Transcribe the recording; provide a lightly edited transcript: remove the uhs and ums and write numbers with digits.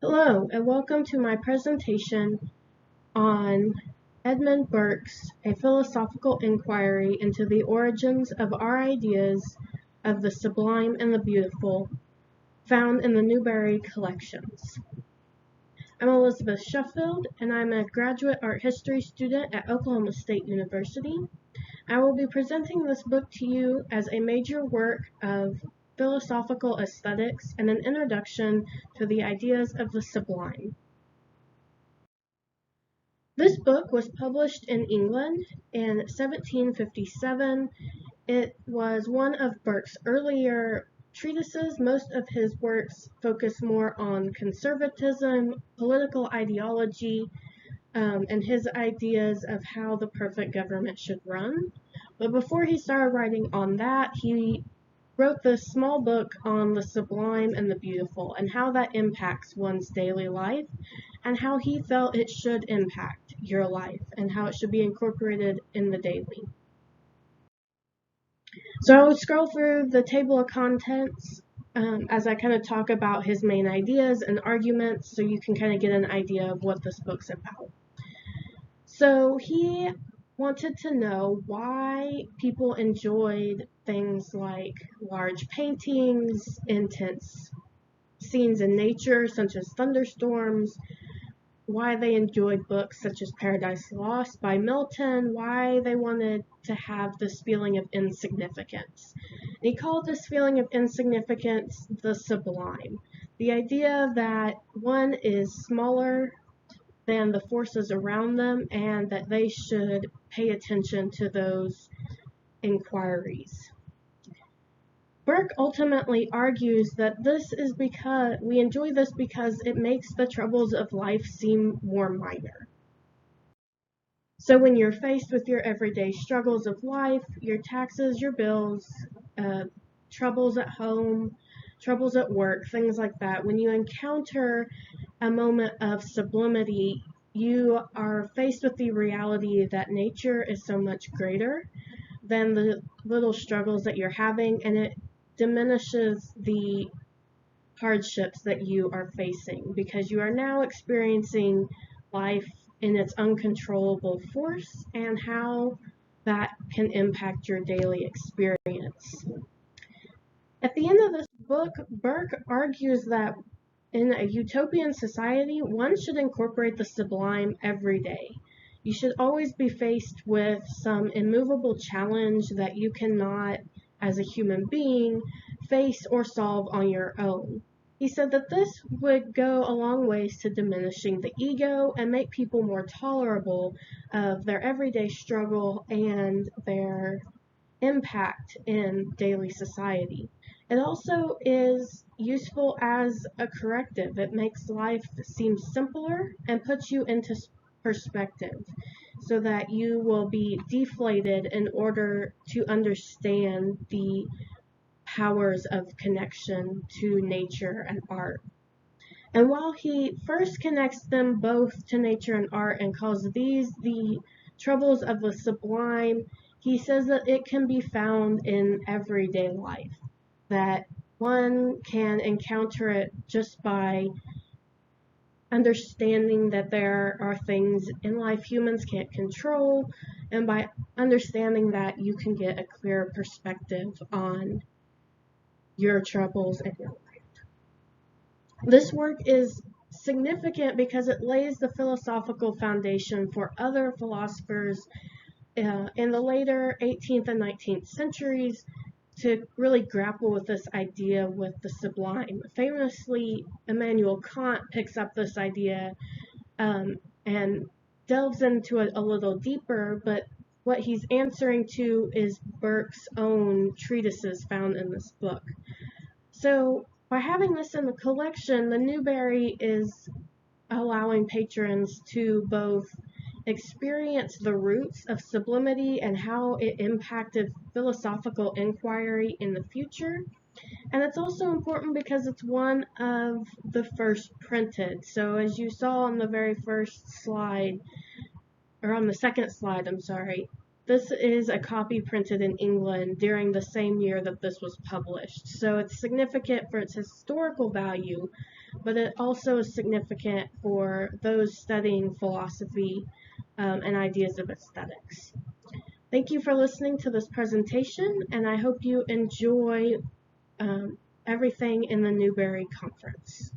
Hello, and welcome to my presentation on Edmund Burke's A Philosophical Inquiry into the Origins of Our Ideas of the Sublime and the Beautiful, found in the Newberry collections. I'm Elizabeth Shuffield, and I'm a graduate art history student at Oklahoma State University. I will be presenting this book to you as a major work of philosophical aesthetics and an introduction to the ideas of the sublime. This book was published in England in 1757. It was one of Burke's earlier treatises. Most of his works focus more on conservatism, political ideology, and his ideas of how the perfect government should run. But before he started writing on that, he wrote this small book on the sublime and the beautiful and how that impacts one's daily life and how he felt it should impact your life and how it should be incorporated in the daily. So I will scroll through the table of contents as I kind of talk about his main ideas and arguments so you can kind of get an idea of what this book's about. So he wanted to know why people enjoyed things like large paintings, intense scenes in nature such as thunderstorms, why they enjoyed books such as Paradise Lost by Milton, why they wanted to have this feeling of insignificance. And he called this feeling of insignificance the sublime. The idea that one is smaller than the forces around them and that they should pay attention to those inquiries. Burke ultimately argues that this is because we enjoy this because it makes the troubles of life seem more minor. So when you're faced with your everyday struggles of life, your taxes, your bills, troubles at home, troubles at work, things like that, when you encounter a moment of sublimity, you are faced with the reality that nature is so much greater than the little struggles that you're having, and it diminishes the hardships that you are facing because you are now experiencing life in its uncontrollable force and how that can impact your daily experience. At the end of this book, Burke argues that in a utopian society, one should incorporate the sublime every day. You should always be faced with some immovable challenge that you cannot, as a human being, face or solve on your own. He said that this would go a long ways to diminishing the ego and make people more tolerable of their everyday struggle and their impact in daily society. It also is useful as a corrective. It makes life seem simpler and puts you into perspective so that you will be deflated in order to understand the powers of connection to nature and art. And while he first connects them both to nature and art and calls these the troubles of the sublime, he says that it can be found in everyday life, that one can encounter it just by understanding that there are things in life humans can't control, and by understanding that you can get a clearer perspective on your troubles and your life. This work is significant because it lays the philosophical foundation for other philosophers in the later 18th and 19th centuries to really grapple with this idea with the sublime. Famously, Immanuel Kant picks up this idea and delves into it a little deeper, but what he's answering to is Burke's own treatises found in this book. So by having this in the collection, the Newberry is allowing patrons to both experience the roots of sublimity and how it impacted philosophical inquiry in the future. And it's also important because it's one of the first printed. So as you saw on the very first slide, or on the second slide, I'm sorry, this is a copy printed in England during the same year that this was published. So it's significant for its historical value, but it also is significant for those studying philosophy and ideas of aesthetics. Thank you for listening to this presentation, and I hope you enjoy everything in the Newberry Conference.